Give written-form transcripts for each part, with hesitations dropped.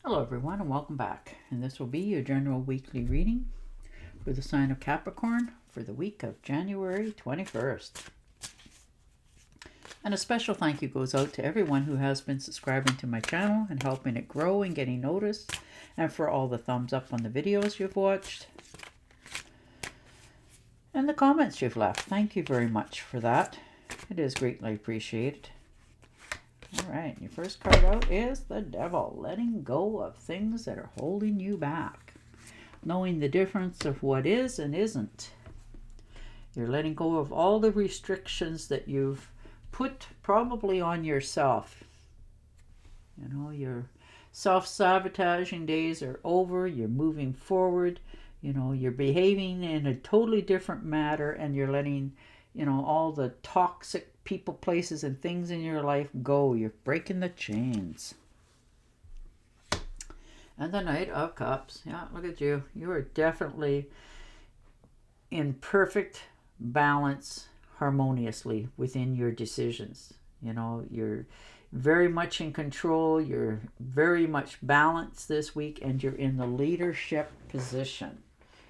Hello everyone and welcome back, and this will be your general weekly reading for the sign of Capricorn for the week of January 21st. And a special thank you goes out to everyone who has been subscribing to my channel and helping it grow and getting noticed, and for all the thumbs up on the videos you've watched and the comments you've left. Thank you very much for that. It is greatly appreciated. All right, your first card out is the Devil, letting go of things that are holding you back, knowing the difference of what is and isn't. You're letting go of all the restrictions that you've put probably on yourself. You know, your self-sabotaging days are over. You're moving forward. You know, you're behaving in a totally different manner, and you're letting, you know, all the toxic people, places, and things in your life go. You're breaking the chains. And the Knight of Cups. Yeah, look at you. You are definitely in perfect balance, harmoniously within your decisions. You know, you're very much in control. You're very much balanced this week, and you're in the leadership position.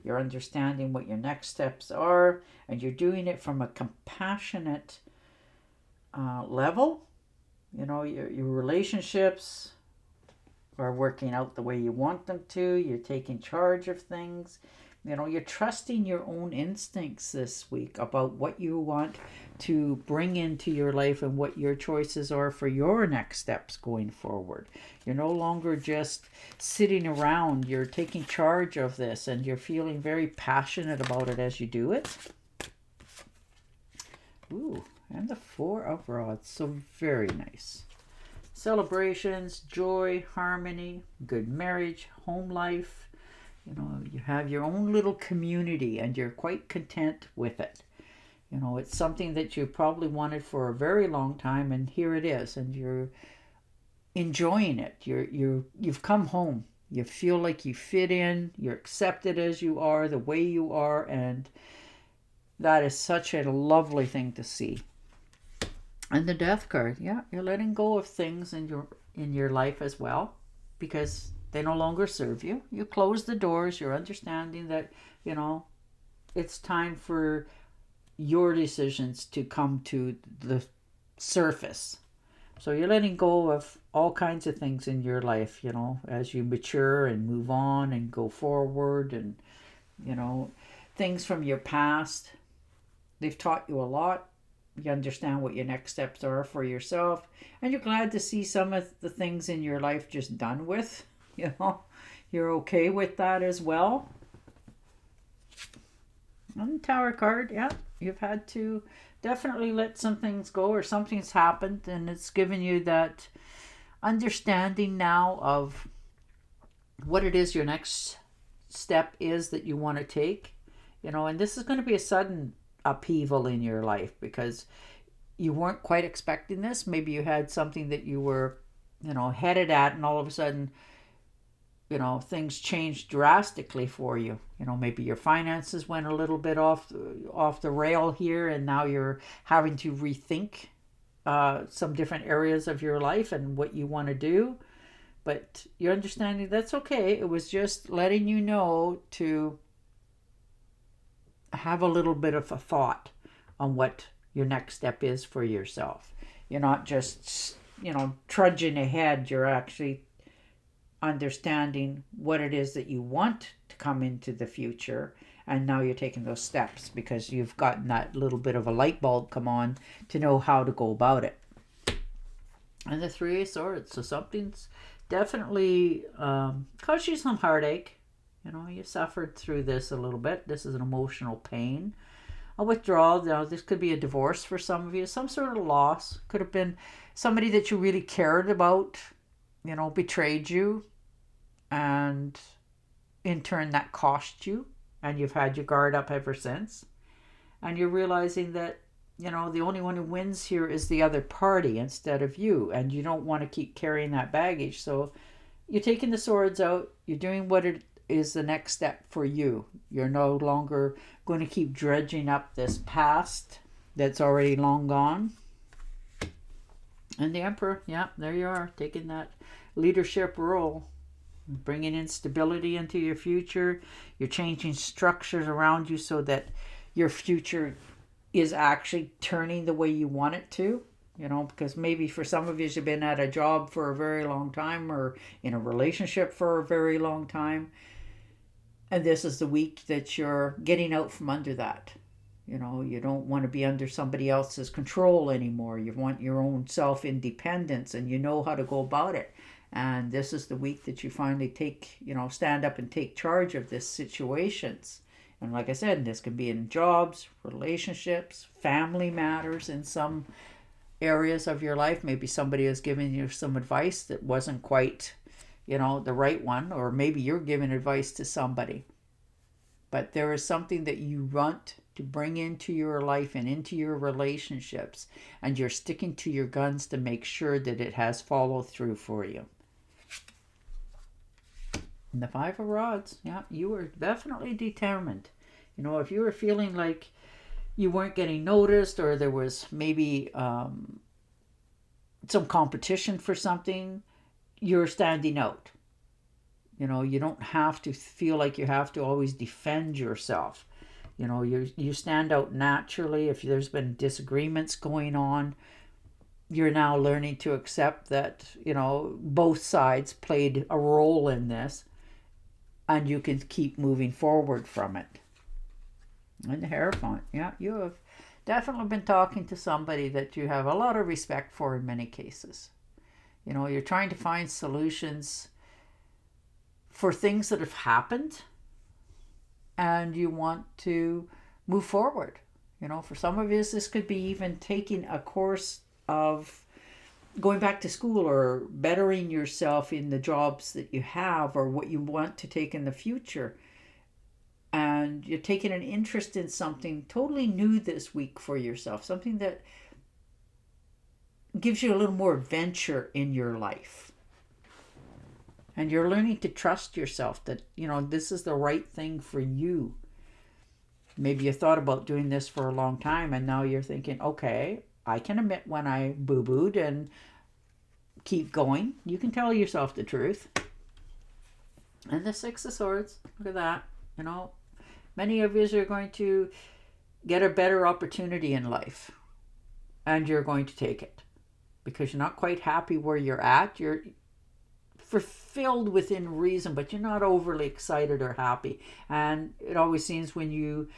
You're understanding what your next steps are, and you're doing it from a compassionate level. You know, your relationships are working out the way you want them to. You're taking charge of things. You know, you're trusting your own instincts this week about what you want to bring into your life and what your choices are for your next steps going forward. You're no longer just sitting around. You're taking charge of this, and you're feeling very passionate about it as you do it. Ooh, and the Four of Rods. So very nice. Celebrations, joy, harmony, good marriage, home life. You know, you have your own little community, and you're quite content with it. You know, it's something that you probably wanted for a very long time, and here it is, and you're enjoying it. You've come home. You feel like you fit in. You're accepted as you are, the way you are, and that is such a lovely thing to see. And the Death card, yeah, you're letting go of things in your life as well, because they no longer serve you. You close the doors. You're understanding that, you know, it's time for your decisions to come to the surface. So you're letting go of all kinds of things in your life, you know, as you mature and move on and go forward, and, you know, things from your past. They've taught you a lot. You understand what your next steps are for yourself, and you're glad to see some of the things in your life just done with. You know, you're okay with that as well. And the Tower card, yeah, you've had to definitely let some things go, or something's happened, and it's given you that understanding now of what it is your next step is that you want to take. You know, and this is going to be a sudden upheaval in your life, because you weren't quite expecting this. Maybe you had something that you were, you know, headed at, and all of a sudden, you know, things changed drastically for you. You know, maybe your finances went a little bit off the rail here, and now you're having to rethink some different areas of your life and what you want to do. But you're understanding that's okay. It was just letting you know to have a little bit of a thought on what your next step is for yourself. You're not just, you know, trudging ahead. You're actually understanding what it is that you want to come into the future, and now you're taking those steps because you've gotten that little bit of a light bulb come on to know how to go about it. And the Three of Swords. So something's definitely caused you some heartache. You know, you suffered through this a little bit. This is an emotional pain. A withdrawal. Now, this could be a divorce for some of you. Some sort of loss. Could have been somebody that you really cared about, you know, betrayed you. And in turn, that cost you. And you've had your guard up ever since. And you're realizing that, you know, the only one who wins here is the other party instead of you. And you don't want to keep carrying that baggage. So you're taking the swords out. You're doing what it is the next step for you. You're no longer going to keep dredging up this past that's already long gone. And the Emperor, yeah, there you are, taking that leadership role. bringing in stability into your future. You're changing structures around you so that your future is actually turning the way you want it to. Because maybe for some of you, you've been at a job for a very long time or in a relationship for a very long time. And this is the week that you're getting out from under that. You don't want to be under somebody else's control anymore. You want your own self-independence, and you know how to go about it. And this is the week that you finally stand up and take charge of this situations. And like I said, this can be in jobs, relationships, family matters in some areas of your life. Maybe somebody is giving you some advice that wasn't quite, the right one, or maybe you're giving advice to somebody. But there is something that you want to bring into your life and into your relationships, and you're sticking to your guns to make sure that it has follow through for you. And the Five of Rods, yeah, you were definitely determined. If you were feeling like you weren't getting noticed, or there was maybe some competition for something, you're standing out. You don't have to feel like you have to always defend yourself. You stand out naturally. If there's been disagreements going on, you're now learning to accept that, both sides played a role in this, and you can keep moving forward from it. And the Hierophant, yeah, you have definitely been talking to somebody that you have a lot of respect for in many cases. You're trying to find solutions for things that have happened, and you want to move forward. For some of us, this could be even taking a course of going back to school or bettering yourself in the jobs that you have or what you want to take in the future. And you're taking an interest in something totally new this week for yourself, something that gives you a little more adventure in your life. And you're learning to trust yourself that, this is the right thing for you. Maybe you thought about doing this for a long time, and now you're thinking, okay, I can admit when I boo-booed and keep going. You can tell yourself the truth. And the Six of Swords, look at that. Many of you are going to get a better opportunity in life, and you're going to take it because you're not quite happy where you're at. You're fulfilled within reason, but you're not overly excited or happy. And it always seems when you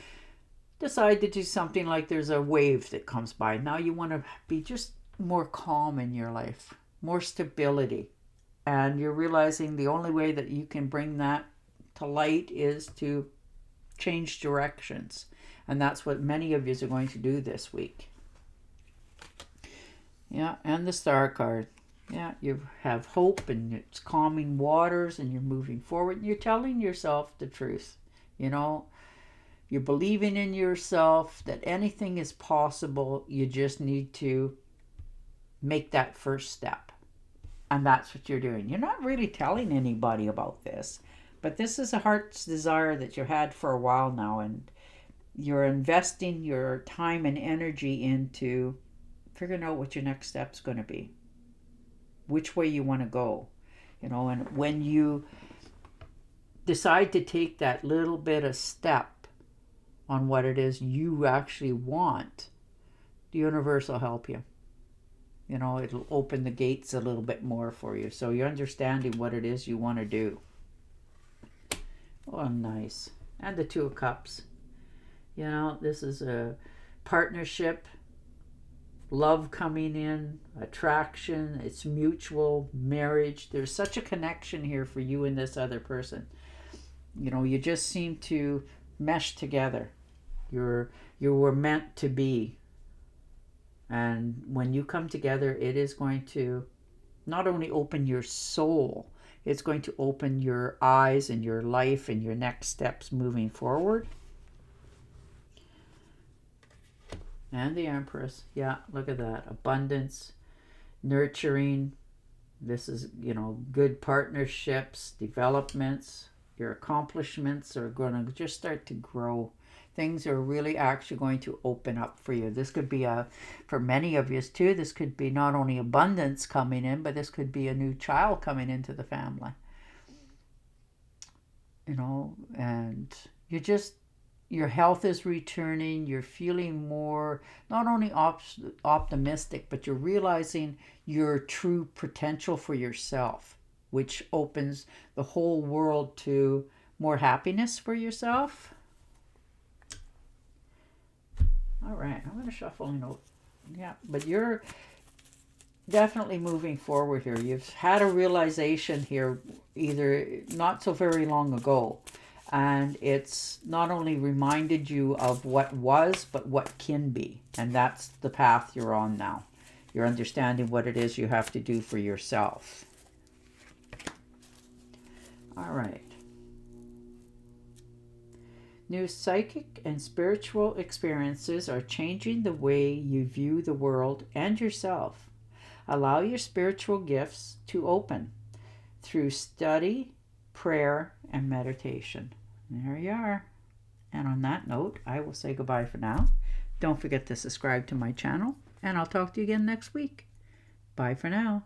decide to do something, like there's a wave that comes by. Now you want to be just more calm in your life, more stability. And you're realizing the only way that you can bring that to light is to change directions. And that's what many of you are going to do this week. Yeah, and the Star card. Yeah, you have hope, and it's calming waters, and you're moving forward, and you're telling yourself the truth. You're believing in yourself that anything is possible. You just need to make that first step. And that's what you're doing. You're not really telling anybody about this, but this is a heart's desire that you've had for a while now, and you're investing your time and energy into figuring out what your next step's going to be, which way you want to go. And when you decide to take that little bit of step on what it is you actually want, the universe will help you. It'll open the gates a little bit more for you, so you're understanding what it is you want to do. Oh, nice. And the Two of Cups. This is a partnership, love coming in, attraction, it's mutual, marriage. There's such a connection here for you and this other person. You just seem to mesh together. You were meant to be. And when you come together, it is going to not only open your soul, it's going to open your eyes and your life and your next steps moving forward. And the Empress. Yeah, look at that. Abundance, nurturing. This is, good partnerships, developments. Your accomplishments are going to just start to grow. Things are really actually going to open up for you. This could be for many of you too, this could be not only abundance coming in, but this could be a new child coming into the family. you know, and your health is returning. You're feeling more, not only optimistic, but you're realizing your true potential for yourself, which opens the whole world to more happiness for yourself. All right, I'm going to shuffle, yeah, but you're definitely moving forward here. You've had a realization here either not so very long ago, and it's not only reminded you of what was, but what can be. And that's the path you're on now. You're understanding what it is you have to do for yourself. All right. New psychic and spiritual experiences are changing the way you view the world and yourself. Allow your spiritual gifts to open through study, prayer, and meditation. There you are. And on that note, I will say goodbye for now. Don't forget to subscribe to my channel, and I'll talk to you again next week. Bye for now.